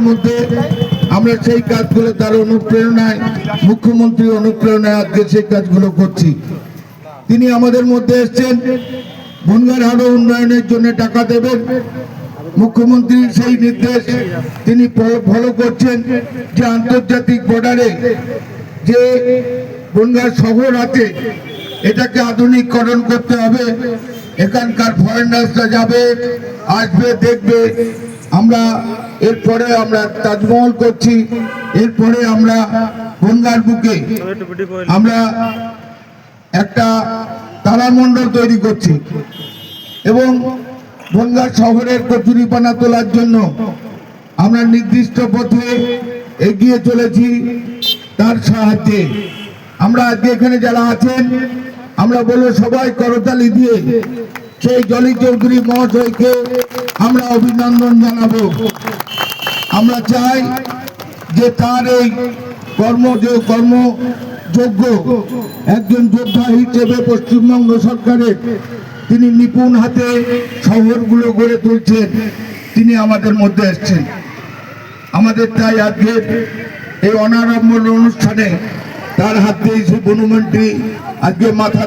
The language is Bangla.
মধ্যে আমরা সেই কাজগুলো তার অনুপ্রেরণায়, মুখ্যমন্ত্রীর অনুপ্রেরণায় আজকে সেই কাজগুলো করছি। তিনি আমাদের মধ্যে এসছেন, বনগাঁর আরো উন্নয়নের জন্য টাকা দেবেন। মুখ্যমন্ত্রীর সেই নির্দেশ তিনি ফলো করছেন যে আন্তর্জাতিক বর্ডারে যে বনগাঁ শহর আছে এটাকে আধুনিকরণ করতে হবে। এখানকার ফরেনার্সরা যাবে, আসবে, দেখবে। আমরা এরপরে আমরা তাজমহল করছি, এরপরে আমরা বনগাঁর বুকে আমরা একটা তারামণ্ডল তৈরি করছি এবং বনগাঁ শহরের কচুরিপানা তোলার জন্য আমরা নির্দিষ্ট পথে এগিয়ে চলেছি। তার সাহায্যে আমরা আজকে এখানে যারা আছেন আমরা বলবো সবাই করতালি দিয়ে সেই জলি চৌধুরী মহাশয়কে আমরা অভিনন্দন জানাবো। আমরা চাই যে তার এই কর্মযোগ্য একজন যোদ্ধা হিসেবে পশ্চিমবঙ্গ সরকারের তিনি নিপুণ হাতে শহরগুলো গড়ে তুলছেন, তিনি আমাদের মধ্যে এসছেন। আমাদের তাই আজকের এই অনারম্বর অনুষ্ঠানে তার হাত দিয়ে সেই মনুমেন্টটি আজকে মাথা